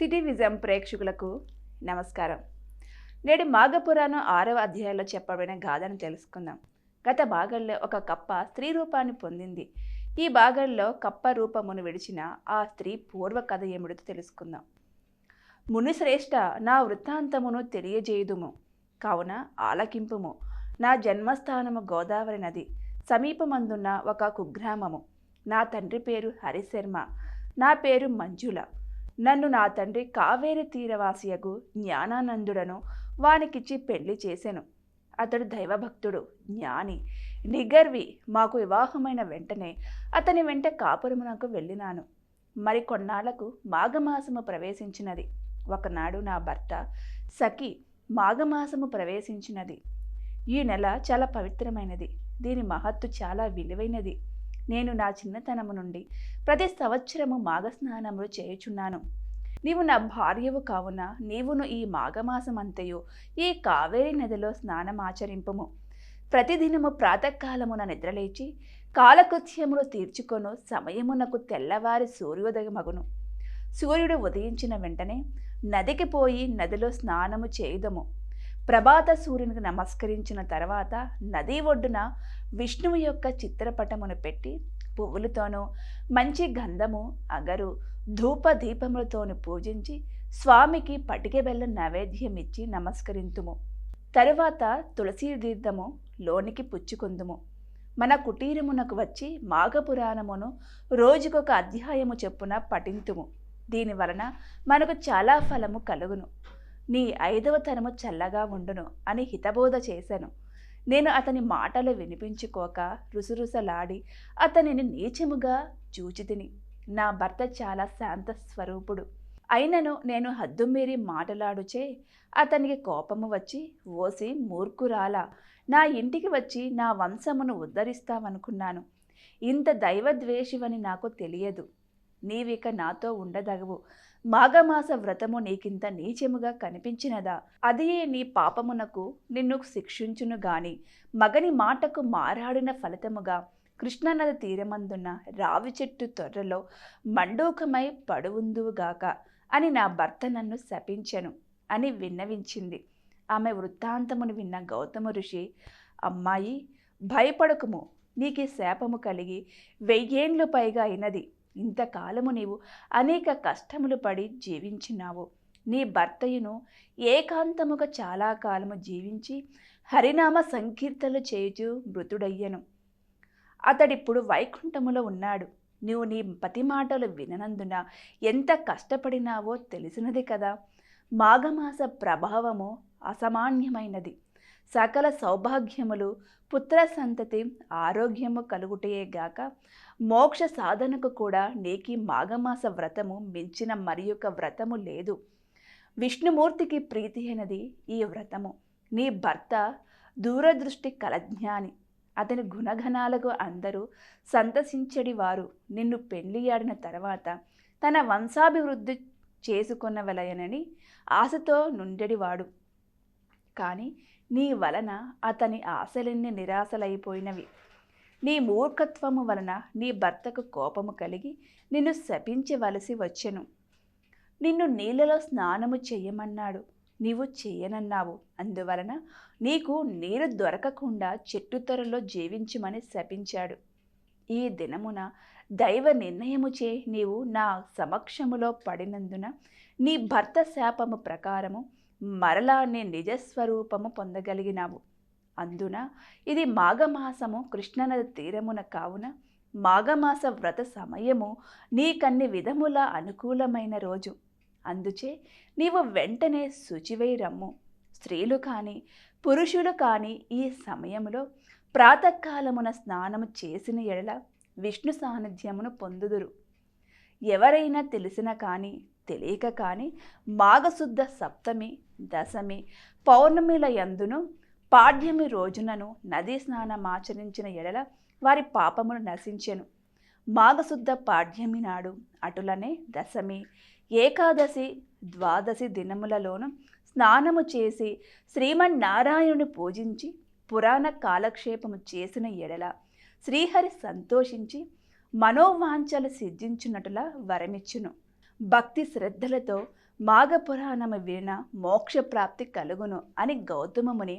City vision ప్రేక్షకులకు నమస్కారం. నేడు మాఘపురాణం 6వ అధ్యాయంలో చెప్పబడిన గాథను తెలుసుకుందాం. గత భాగంలో ఒక కప్ప స్త్రీ రూపాన్ని పొందింది. ఈ భాగంలో కప్ప రూపమును విడిచిన ఆ స్త్రీ పూర్వ కథ ఏమిటో తెలుసుకుందాం. మునిశ్రేష్ఠ, నా వృత్తాంతమును తెలియజేయుదుము, కావున ఆలకింపుము. నా జన్మస్థానము గోదావరి నది సమీపమందున్న ఒక కుగ్రామము. నా తండ్రి పేరు హరిశర్మ, నా పేరు మంజుల. నన్ను నా తండ్రి కావేరి తీరవాసియగు జ్ఞానానందుడను వానికిచ్చి పెళ్లి చేసెను. అతడు దైవభక్తుడు, జ్ఞాని, నిగర్వి. మాకు వివాహమైన వెంటనే అతని వెంట కాపురమునకు వెళ్ళినాను. మరి కొన్నాళ్లకు మాఘమాసము ప్రవేశించినది. ఒకనాడు నా భర్త సఖి, మాఘమాసము ప్రవేశించినది. ఈ నెల చాలా పవిత్రమైనది, దీని మహత్తు చాలా విలువైనది. నేను నా చిన్నతనము నుండి ప్రతి సంవత్సరము మాఘస్నానములు చేయుచున్నాను. నీవు నా భార్యవు కావున నీవును ఈ మాఘమాసమంతయు ఈ కావేరి నదిలో స్నానమాచరింపుము. ప్రతిదినము ప్రాతకాలమున నిద్రలేచి కాలకృత్యములు తీర్చుకొను సమయమునకు తెల్లవారి సూర్యోదయమగును. సూర్యుడు ఉదయించిన వెంటనే నదికి పోయి నదిలో స్నానము చేయుదము. ప్రభాత సూర్యునికి నమస్కరించిన తర్వాత నదీ ఒడ్డున విష్ణువు యొక్క చిత్రపటమును పెట్టి పువ్వులతోనూ మంచి గంధము, అగరు, ధూప దీపములతోనూ పూజించి స్వామికి పటిక బెల్లం నైవేద్యం ఇచ్చి నమస్కరింతుము. తరువాత తులసీ తీర్థము లోనికి పుచ్చుకుందుము. మన కుటీరమునకు వచ్చి మాఘపురాణమును రోజుకొక అధ్యాయము చొప్పున పఠింతుము. దీనివలన మనకు చాలా ఫలము కలుగును. నీ 5వ తరము చల్లగా ఉండును అని హితబోధ చేశాను. నేను అతని మాటలు వినిపించుకోక రుసరుసలాడి అతనిని నీచముగా చూచితిని. నా భర్త చాలా శాంత స్వరూపుడు. అయినను నేను హద్దుమీరి మాటలాడుచే అతనికి కోపము వచ్చి, ఓసి మూర్ఖురాలా, నా ఇంటికి వచ్చి నా వంశమును ఉద్ధరిస్తావనుకున్నాను. ఇంత దైవద్వేషివని నాకు తెలియదు. నీవిక నాతో ఉండదగవు. మాఘమాస వ్రతము నీకింత నీచముగా కనిపించినదా? అదియే నీ పాపమునకు నిన్ను శిక్షించును గాని మగని మాటకు మారాడిన ఫలితముగా కృష్ణానది తీరమందున్న రావి చెట్టు తొర్రలో మండూకమై పడువుందువుగాక అని నా భర్త నన్ను శపించెను అని విన్నవించింది. ఆమె వృత్తాంతమును విన్న గౌతమ ఋషి, అమ్మాయి, భయపడకుము. నీకు శాపము కలిగి 1000 ఏండ్లు పైగా అయినది. ఇంతకాలము నీవు అనేక కష్టములు పడి జీవించినావు. నీ భర్తయును ఏకాంతముగా చాలా కాలము జీవించి హరినామ సంకీర్తనలు చేయుచు మృతుడయ్యను. అతడిప్పుడు వైకుంఠములో ఉన్నాడు. నీవు నీ పతి మాటలు విననందున ఎంత కష్టపడినావో తెలిసినది కదా. మాఘమాస ప్రభావము అసామాన్యమైనది. సకల సౌభాగ్యములు, పుత్ర సంతతి, ఆరోగ్యము కలుగుటయేగాక మోక్ష సాధనకు కూడా నీకి మాఘమాస వ్రతము మించిన మరి యొక్క వ్రతము లేదు. విష్ణుమూర్తికి ప్రీతి అయినది ఈ వ్రతము. నీ భర్త దూరదృష్టి కలజ్ఞాని. అతని గుణగణాలకు అందరూ సంతసించడి వారు. నిన్ను పెళ్లియాడిన తర్వాత తన వంశాభివృద్ధి చేసుకొనవలయనని ఆశతో నుండెడివాడు. కానీ నీ వలన అతని ఆశలన్నీ నిరాశలైపోయినవి. నీ మూర్ఖత్వము వలన నీ భర్తకు కోపము కలిగి నిన్ను శపించవలసి వచ్చెను. నిన్ను నీళ్ళలో స్నానము చెయ్యమన్నాడు, నీవు చెయ్యనన్నావు. అందువలన నీకు నీరు దొరకకుండా చెట్టు తొరలో జీవించమని శపించాడు. ఈ దినమున దైవ నిర్ణయముచే నీవు నా సమక్షములో పడినందున నీ భర్త శాపము ప్రకారము మరలా నీ నిజస్వరూపము పొందగలిగినావు. అందున ఇది మాఘమాసము కృష్ణానది తీరమున కావున మాఘమాస వ్రత సమయము నీకన్ని విధముల అనుకూలమైన రోజు. అందుచే నీవు వెంటనే శుచివై రమ్ము. స్త్రీలు కానీ పురుషులు కానీ ఈ సమయంలో ప్రాతకాలమున స్నానము చేసిన ఎడల విష్ణు సాన్నిధ్యమును పొందుదురు. ఎవరైనా తెలిసిన కానీ తెలియక కానీ మాఘశుద్ధ సప్తమి, దశమి, పౌర్ణమిల యందును పాడ్యమి రోజునను నదీ స్నానమాచరించిన ఎడల వారి పాపములు నశించెను. మాఘశుద్ధ పాడ్యమి నాడు అటులనే దశమి, ఏకాదశి, ద్వాదశి దినములలోనూ స్నానము చేసి శ్రీమన్నారాయణుని పూజించి పురాణ కాలక్షేపము చేసిన ఎడల శ్రీహరి సంతోషించి మనోవాంఛలు సిద్ధించున్నట్ల వరమిచ్చును. భక్తి శ్రద్ధలతో మాఘపురాణము విన మోక్షప్రాప్తి కలుగును అని గౌతమముని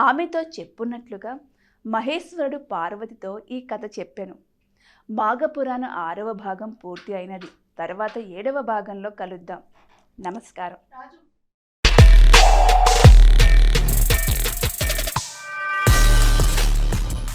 ఆమెతో చెప్పున్నట్లుగా మహేశ్వరుడు పార్వతితో ఈ కథ చెప్పెను. మాఘపురాణం 6వ భాగం పూర్తి అయినది. తర్వాత 7వ భాగంలో కలుద్దాం. నమస్కారం.